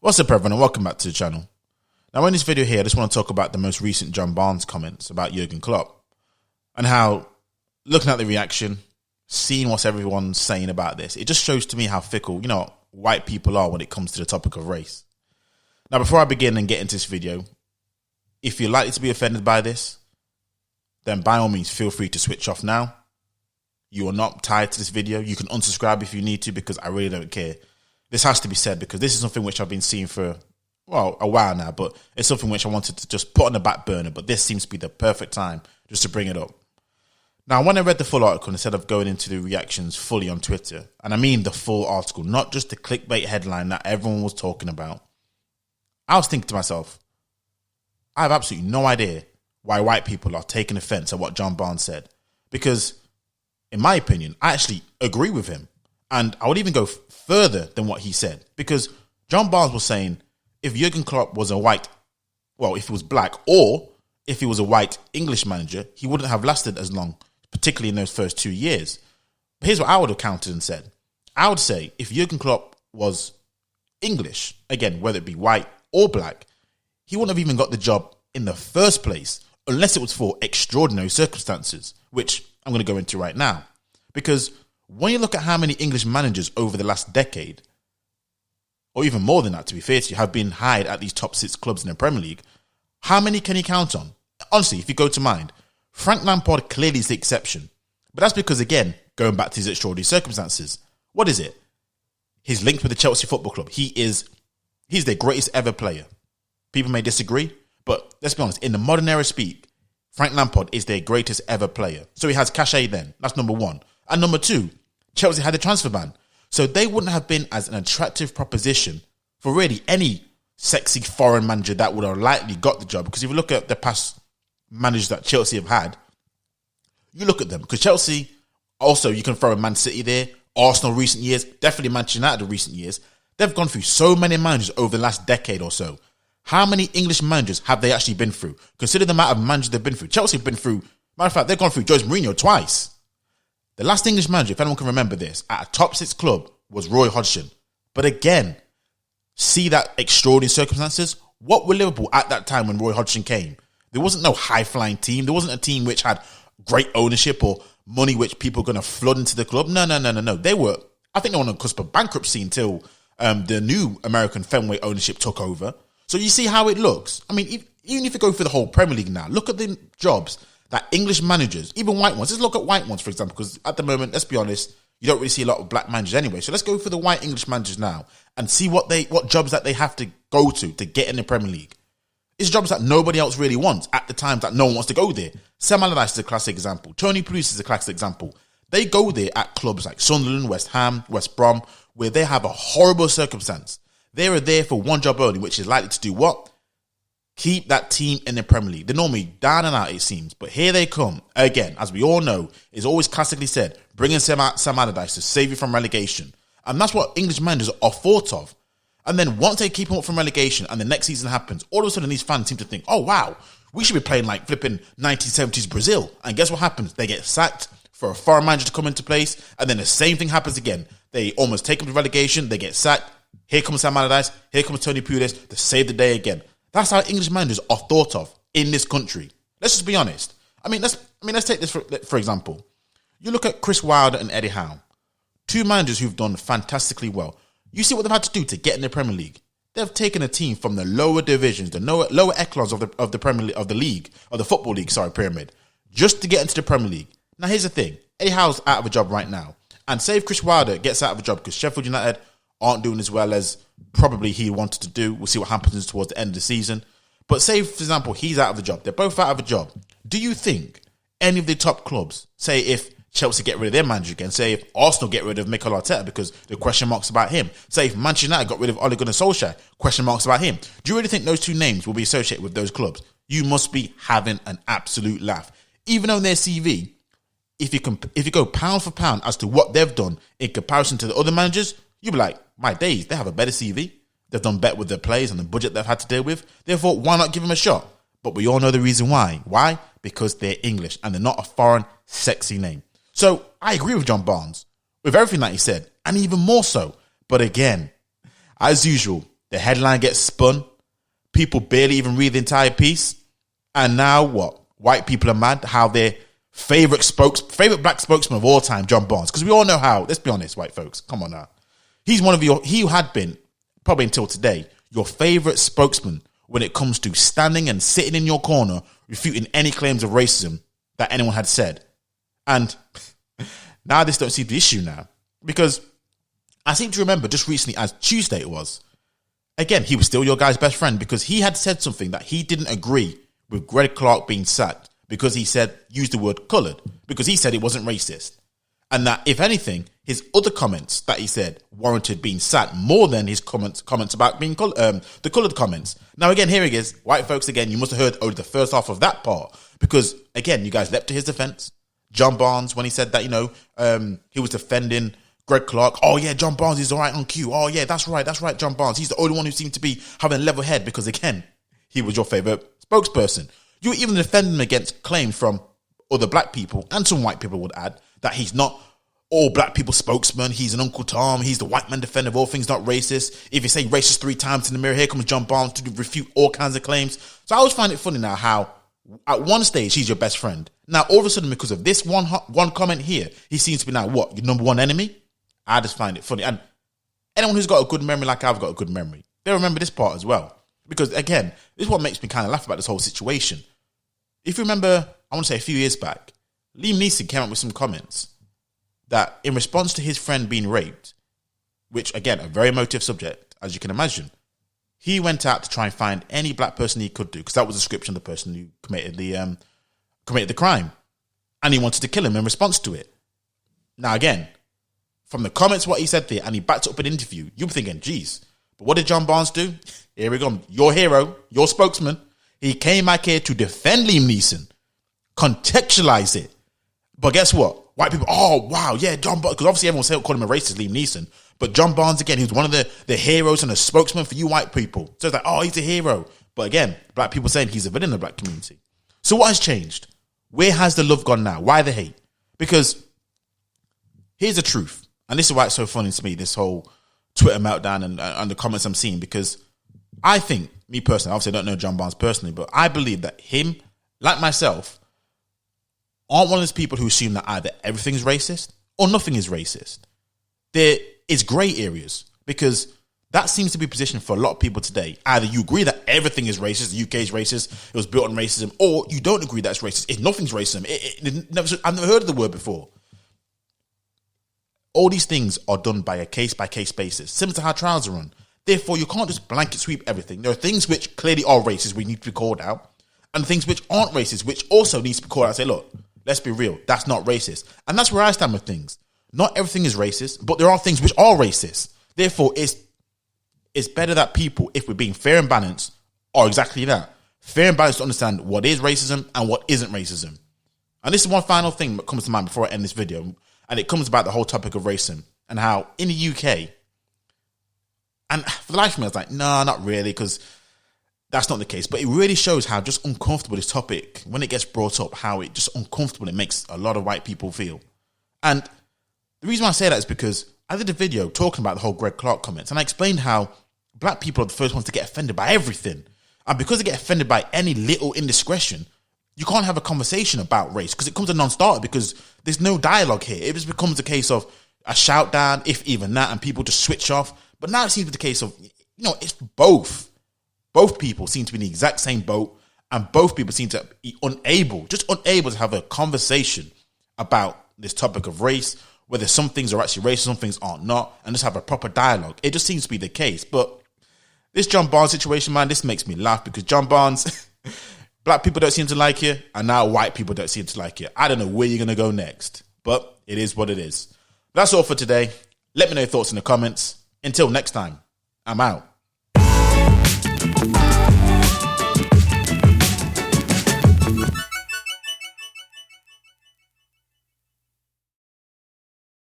What's up everyone and welcome back to the channel. Now in this video here I just want to talk about the most recent John Barnes comments about Jurgen Klopp and how, looking at the reaction, seeing what everyone's saying about this, it just shows to me how fickle, white people are when it comes to the topic of race. Now before I begin and get into this video, if you're likely to be offended by this, then by all means feel free to switch off now. You are not tied to this video. You can unsubscribe if you need to because I really don't care. This has to be said because this is something which I've been seeing for, a while now, but it's something which I wanted to just put on the back burner, but this seems to be the perfect time just to bring it up. Now, when I read the full article, instead of going into the reactions fully on Twitter, and I mean the full article, not just the clickbait headline that everyone was talking about, I was thinking to myself, I have absolutely no idea why white people are taking offense at what John Barnes said, because in my opinion, I actually agree with him. And I would even go further than what he said, because John Barnes was saying if Jurgen Klopp was if he was black or if he was a white English manager, he wouldn't have lasted as long, particularly in those first 2 years. But here's what I would have countered and said. I would say if Jurgen Klopp was English, again, whether it be white or black, he wouldn't have even got the job in the first place unless it was for extraordinary circumstances, which I'm going to go into right now. Because when you look at how many English managers over the last decade, or even more than that, to be fair to you, have been hired at these top 6 clubs in the Premier League, how many can you count on? Honestly, if you go to mind, Frank Lampard clearly is the exception. But that's because, again, going back to his extraordinary circumstances, what is it? He's linked with the Chelsea Football Club. He's their greatest ever player. People may disagree, but let's be honest, in the modern era speak, Frank Lampard is their greatest ever player. So he has cachet then. That's number one. And number two, Chelsea had a transfer ban. So they wouldn't have been as an attractive proposition for really any sexy foreign manager that would have likely got the job. Because if you look at the past managers that Chelsea have had, you look at them. Because Chelsea, also you can throw in Man City there, Arsenal recent years, definitely Manchester United recent years. They've gone through so many managers over the last decade or so. How many English managers have they actually been through? Consider the amount of managers they've been through. Chelsea have been through, matter of fact, they've gone through Jose Mourinho twice. The last English manager, if anyone can remember this, at a top 6 club was Roy Hodgson. But again, see that extraordinary circumstances? What were Liverpool at that time when Roy Hodgson came? There wasn't no high-flying team. There wasn't a team which had great ownership or money which people were going to flood into the club. No. They were, I think they were on the cusp of bankruptcy until the new American Fenway ownership took over. So you see how it looks. I mean, even if you go for the whole Premier League now, look at the jobs that English managers, even white ones, let's look at white ones, for example, because at the moment, let's be honest, you don't really see a lot of black managers anyway. So let's go for the white English managers now and see what jobs that they have to go to get in the Premier League. It's jobs that nobody else really wants at the times that no one wants to go there. Sam Allardyce is a classic example. Tony Pulis is a classic example. They go there at clubs like Sunderland, West Ham, West Brom, where they have a horrible circumstance. They are there for one job only, which is likely to do what? Keep that team in the Premier League. They're normally down and out, it seems. But here they come. Again, as we all know, it's always classically said, bringing Sam Allardyce to save you from relegation. And that's what English managers are thought of. And then once they keep them up from relegation and the next season happens, all of a sudden these fans seem to think, oh, wow, we should be playing like flipping 1970s Brazil. And guess what happens? They get sacked for a foreign manager to come into place. And then the same thing happens again. They almost take them to relegation. They get sacked. Here comes Sam Allardyce. Here comes Tony Pulis to save the day again. That's how English managers are thought of in this country. Let's just be honest. Let's take this for example. You look at Chris Wilder and Eddie Howe, 2 managers who've done fantastically well. You see what they've had to do to get in the Premier League. They've taken a team from the lower divisions, the lower echelons of the Premier League, of the Football League, pyramid, just to get into the Premier League. Now here's the thing: Eddie Howe's out of a job right now, and say if Chris Wilder gets out of a job because Sheffield United aren't doing as well as probably he wanted to do. We'll see what happens towards the end of the season. But say, for example, he's out of a job. They're both out of a job. Do you think any of the top clubs, say if Chelsea get rid of their manager again, say if Arsenal get rid of Mikel Arteta because the question marks about him, say if Manchester United got rid of Ole Gunnar Solskjaer, question marks about him, do you really think those 2 names will be associated with those clubs? You must be having an absolute laugh. Even on their CV, if you go pound for pound as to what they've done in comparison to the other managers, you'll be like, my days, they have a better CV. They've done better with their players and the budget they've had to deal with. Therefore, why not give them a shot? But we all know the reason why. Why? Because they're English and they're not a foreign, sexy name. So I agree with John Barnes with everything that he said, and even more so. But again, as usual, The headline gets spun. People barely even read the entire piece. And now what? White people are mad how their favorite black spokesman of all time, John Barnes. Because we all know how, let's be honest, white folks. Come on now. He had been, probably until today, your favorite spokesman when it comes to standing and sitting in your corner, refuting any claims of racism that anyone had said. And now this don't seem the issue now. Because I seem to remember just recently, as Tuesday it was, again, he was still your guy's best friend because he had said something that he didn't agree with Greg Clark being sacked because he used the word coloured, because he said it wasn't racist. And that, if anything, his other comments that he said warranted being sacked more than his comments about being the coloured comments. Now, again, here he is. White folks, again, you must have heard only the first half of that part because, again, you guys leapt to his defence. John Barnes, when he said that, he was defending Greg Clark. Oh, yeah, John Barnes is all right on cue. Oh, yeah, that's right, John Barnes. He's the only one who seemed to be having a level head because, again, he was your favourite spokesperson. You were even defending him against claims from other black people, and some white people would add, that he's not all black people spokesman. He's an Uncle Tom. He's the white man defender of all things not racist. If you say racist 3 times in the mirror, here comes John Barnes to refute all kinds of claims. So I always find it funny now how at one stage he's your best friend. Now all of a sudden, because of this one comment here, he seems to be now what? Your number one enemy? I just find it funny. And anyone who's got a good memory like I've got a good memory, they'll remember this part as well. Because again, this is what makes me kind of laugh about this whole situation. If you remember, I want to say a few years back, Liam Neeson came up with some comments that in response to his friend being raped, which again, a very emotive subject, as you can imagine, he went out to try and find any black person he could do, because that was the description of the person who committed the crime. And he wanted to kill him in response to it. Now again, from the comments, what he said there, and he backed up an interview, you're thinking, geez, but what did John Barnes do? Here we go. Your hero, your spokesman. He came back here to defend Liam Neeson, contextualize it. But guess what? White people, oh, wow, yeah, John Barnes, because obviously everyone called him a racist, Liam Neeson. But John Barnes, again, he was one of the heroes and a spokesman for you white people. So it's like, oh, he's a hero. But again, black people saying he's a villain in the black community. So what has changed? Where has the love gone now? Why the hate? Because here's the truth. And this is why it's so funny to me, this whole Twitter meltdown and the comments I'm seeing, because I think, me personally, obviously I don't know John Barnes personally, but I believe that him, like myself, aren't one of those people who assume that either everything's racist or nothing is racist. There is grey areas, because that seems to be positioned for a lot of people today. Either you agree that everything is racist, the UK is racist, it was built on racism, or you don't agree that it's racist. If nothing's racism, I've never heard of the word before. All these things are done by a case-by-case basis, similar to how trials are run. Therefore, you can't just blanket sweep everything. There are things which clearly are racist, we need to be called out, and things which aren't racist, which also needs to be called out and say, look, let's be real, that's not racist. And that's where I stand with things. Not everything is racist, but there are things which are racist. Therefore, it's better that people, if we're being fair and balanced, are exactly that. Fair and balanced to understand what is racism and what isn't racism. And this is one final thing that comes to mind before I end this video, and it comes about the whole topic of racism and how in the UK, and for the life of me, I was like, no, not really, because that's not the case. But it really shows how just uncomfortable this topic, when it gets brought up, how it just uncomfortable it makes a lot of white people feel. And the reason why I say that is because I did a video talking about the whole Greg Clark comments, and I explained how black people are the first ones to get offended by everything. And because they get offended by any little indiscretion, you can't have a conversation about race, because it comes a non-starter, because there's no dialogue here. It just becomes a case of a shout down, if even that, and people just switch off. But now it seems to be the case of, it's both. Both people seem to be in the exact same boat, and both people seem to be unable to have a conversation about this topic of race, whether some things are actually racist, some things aren't not, and just have a proper dialogue. It just seems to be the case. But this John Barnes situation, man, this makes me laugh, because John Barnes, black people don't seem to like you, and now white people don't seem to like you. I don't know where you're going to go next, but it is what it is. That's all for today. Let me know your thoughts in the comments. Until next time, I'm out.